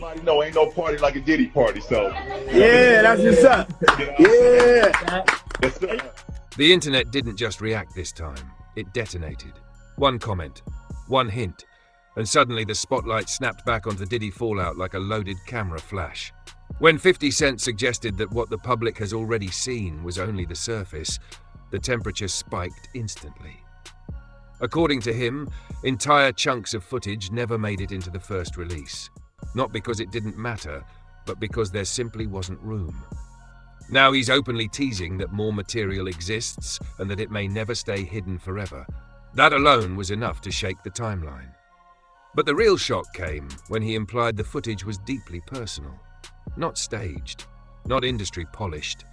everybody know ain't no party like a Diddy party, so. Yeah, that's what's up. Yeah. Yes, sir. The internet didn't just react this time, it detonated. One comment, one hint, and suddenly the spotlight snapped back onto Diddy fallout like a loaded camera flash. When 50 Cent suggested that what the public has already seen was only the surface, the temperature spiked instantly. According to him, entire chunks of footage never made it into the first release. Not because it didn't matter, but because there simply wasn't room. Now he's openly teasing that more material exists and that it may never stay hidden forever. That alone was enough to shake the timeline. But the real shock came when he implied the footage was deeply personal. Not staged, not industry polished.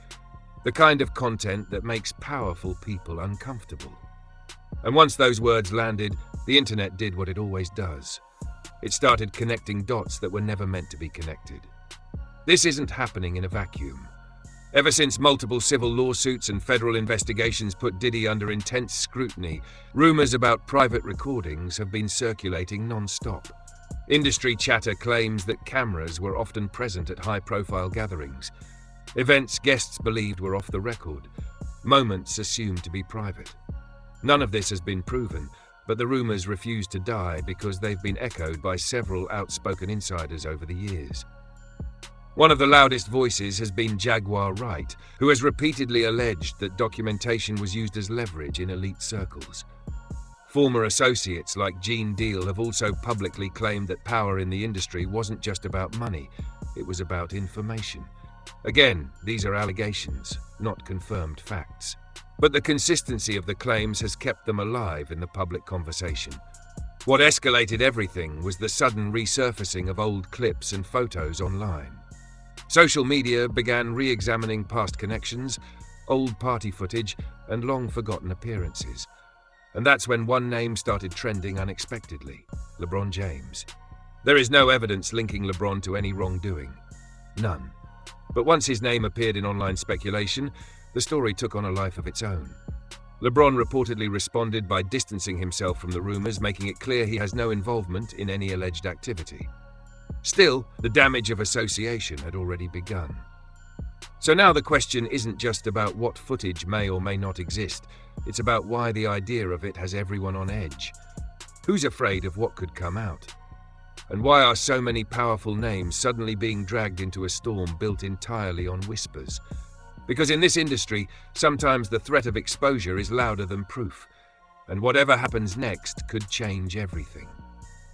The kind of content that makes powerful people uncomfortable. And once those words landed, the internet did what it always does. It started connecting dots that were never meant to be connected. This isn't happening in a vacuum. Ever since multiple civil lawsuits and federal investigations put Diddy under intense scrutiny, rumors about private recordings have been circulating non-stop. Industry chatter claims that cameras were often present at high-profile gatherings. Events guests believed were off the record. Moments assumed to be private. None of this has been proven, but the rumors refuse to die because they've been echoed by several outspoken insiders over the years. One of the loudest voices has been Jaguar Wright, who has repeatedly alleged that documentation was used as leverage in elite circles. Former associates like Gene Deal have also publicly claimed that power in the industry wasn't just about money, it was about information. Again, these are allegations, not confirmed facts. But the consistency of the claims has kept them alive in the public conversation. What escalated everything was the sudden resurfacing of old clips and photos online. Social media began re-examining past connections, old party footage, and long-forgotten appearances. And that's when one name started trending unexpectedly: LeBron James. There is no evidence linking LeBron to any wrongdoing. None. But once his name appeared in online speculation, the story took on a life of its own. LeBron reportedly responded by distancing himself from the rumors, making it clear he has no involvement in any alleged activity. Still, the damage of association had already begun. So now the question isn't just about what footage may or may not exist, it's about why the idea of it has everyone on edge. Who's afraid of what could come out? And why are so many powerful names suddenly being dragged into a storm built entirely on whispers? Because in this industry, sometimes the threat of exposure is louder than proof, and whatever happens next could change everything.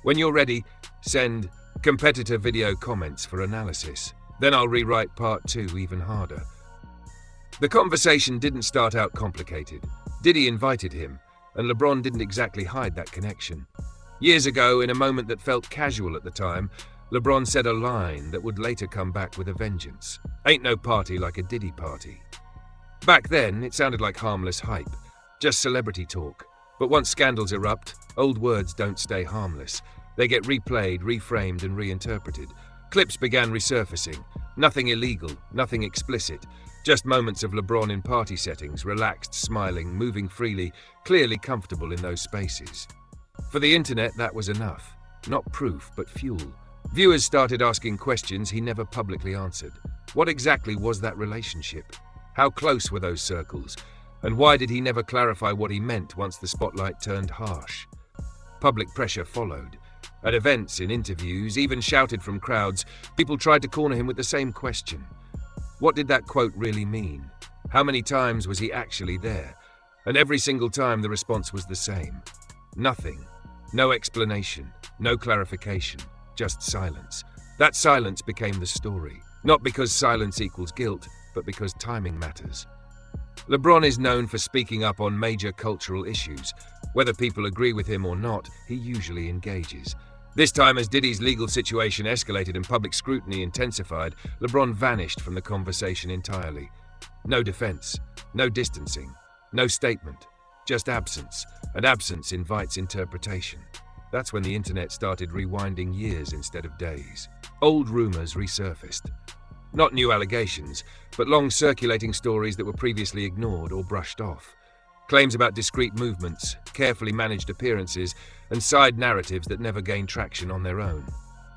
When you're ready, send competitor video comments for analysis. Then I'll rewrite part 2 even harder. The conversation didn't start out complicated. Diddy invited him, and LeBron didn't exactly hide that connection. Years ago, in a moment that felt casual at the time, LeBron said a line that would later come back with a vengeance. Ain't no party like a Diddy party. Back then, it sounded like harmless hype, just celebrity talk. But once scandals erupt, old words don't stay harmless. They get replayed, reframed, and reinterpreted. Clips began resurfacing. Nothing illegal, nothing explicit. Just moments of LeBron in party settings, relaxed, smiling, moving freely, clearly comfortable in those spaces. For the internet, that was enough. Not proof, but fuel. Viewers started asking questions he never publicly answered. What exactly was that relationship? How close were those circles? And why did he never clarify what he meant once the spotlight turned harsh? Public pressure followed. At events, in interviews, even shouted from crowds, people tried to corner him with the same question. What did that quote really mean? How many times was he actually there? And every single time the response was the same. Nothing. No explanation. No clarification. Just silence. That silence became the story. Not because silence equals guilt, but because timing matters. LeBron is known for speaking up on major cultural issues. Whether people agree with him or not, he usually engages. This time, as Diddy's legal situation escalated and public scrutiny intensified, LeBron vanished from the conversation entirely. No defense, no distancing, no statement, just absence, and absence invites interpretation. That's when the internet started rewinding years instead of days. Old rumors resurfaced. Not new allegations, but long circulating stories that were previously ignored or brushed off. Claims about discreet movements, carefully managed appearances, and side narratives that never gained traction on their own.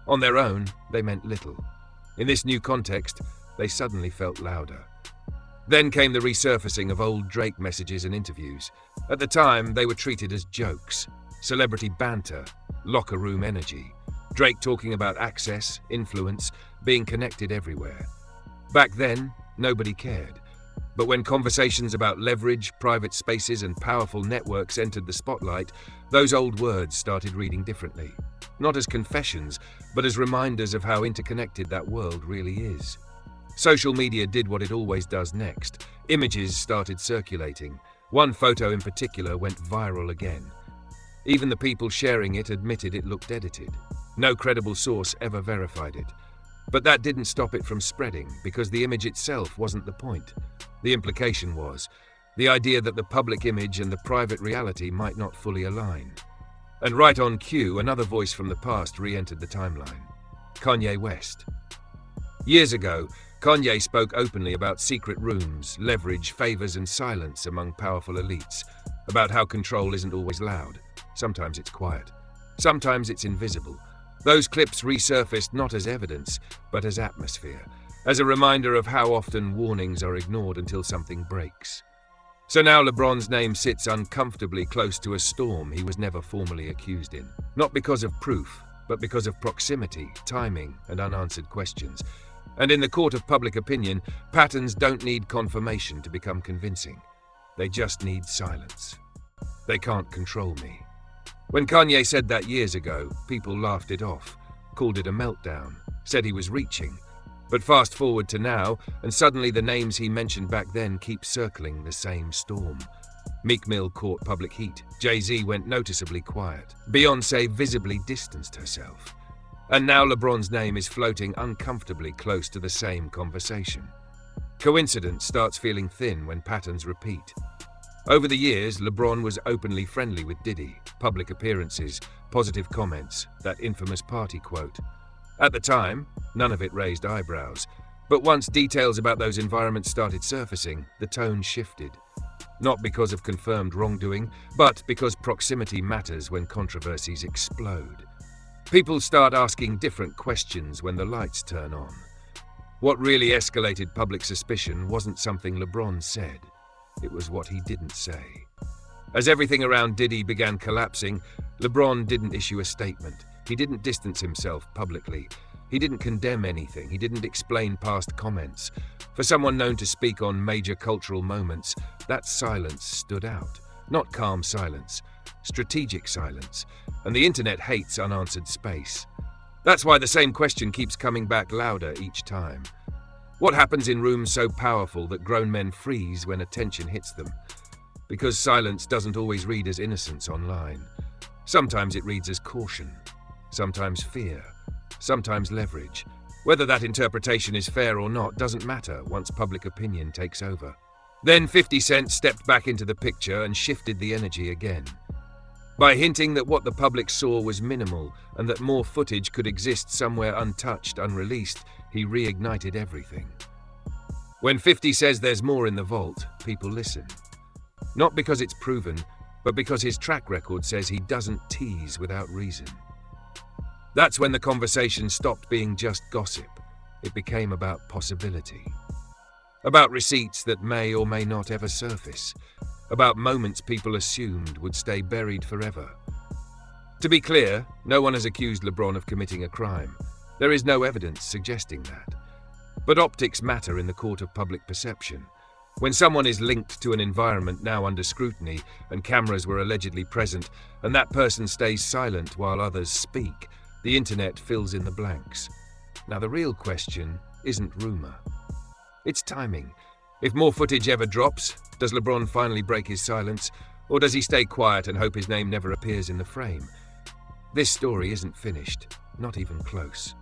On their own, they meant little. In this new context, they suddenly felt louder. Then came the resurfacing of old Drake messages and interviews. At the time, they were treated as jokes, celebrity banter, locker room energy. Drake talking about access, influence, being connected everywhere. Back then, nobody cared. But when conversations about leverage, private spaces, and powerful networks entered the spotlight, those old words started reading differently. Not as confessions, but as reminders of how interconnected that world really is. Social media did what it always does next. Images started circulating. One photo in particular went viral again. Even the people sharing it admitted it looked edited. No credible source ever verified it. But that didn't stop it from spreading, because the image itself wasn't the point. The implication was the idea that the public image and the private reality might not fully align. And right on cue, another voice from the past re-entered the timeline. Kanye West. Years ago, Kanye spoke openly about secret rooms, leverage, favors, and silence among powerful elites, about how control isn't always loud. Sometimes it's quiet. Sometimes it's invisible. Those clips resurfaced not as evidence, but as atmosphere, as a reminder of how often warnings are ignored until something breaks. So now LeBron's name sits uncomfortably close to a storm he was never formally accused in. Not because of proof, but because of proximity, timing, and unanswered questions. And in the court of public opinion, patterns don't need confirmation to become convincing. They just need silence. They can't control me. When Kanye said that years ago, people laughed it off, called it a meltdown, said he was reaching. But fast forward to now, and suddenly the names he mentioned back then keep circling the same storm. Meek Mill caught public heat. Jay-Z went noticeably quiet. Beyoncé visibly distanced herself. And now LeBron's name is floating uncomfortably close to the same conversation. Coincidence starts feeling thin when patterns repeat. Over the years, LeBron was openly friendly with Diddy, public appearances, positive comments, that infamous party quote. At the time, none of it raised eyebrows. But once details about those environments started surfacing, the tone shifted. Not because of confirmed wrongdoing, but because proximity matters when controversies explode. People start asking different questions when the lights turn on. What really escalated public suspicion wasn't something LeBron said. It was what he didn't say. As everything around Diddy began collapsing, LeBron didn't issue a statement. He didn't distance himself publicly. He didn't condemn anything. He didn't explain past comments. For someone known to speak on major cultural moments, that silence stood out. Not calm silence, strategic silence. And the internet hates unanswered space. That's why the same question keeps coming back louder each time. What happens in rooms so powerful that grown men freeze when attention hits them? Because silence doesn't always read as innocence online. Sometimes it reads as caution, sometimes fear, sometimes leverage. Whether that interpretation is fair or not doesn't matter once public opinion takes over. Then 50 Cent stepped back into the picture and shifted the energy again. By hinting that what the public saw was minimal and that more footage could exist somewhere untouched, unreleased, he reignited everything. When 50 says there's more in the vault, people listen. Not because it's proven, but because his track record says he doesn't tease without reason. That's when the conversation stopped being just gossip. It became about possibility. About receipts that may or may not ever surface. About moments people assumed would stay buried forever. To be clear, no one has accused LeBron of committing a crime. There is no evidence suggesting that. But optics matter in the court of public perception. When someone is linked to an environment now under scrutiny and cameras were allegedly present, and that person stays silent while others speak, the internet fills in the blanks. Now the real question isn't rumor. It's timing. If more footage ever drops, does LeBron finally break his silence, or does he stay quiet and hope his name never appears in the frame? This story isn't finished, not even close.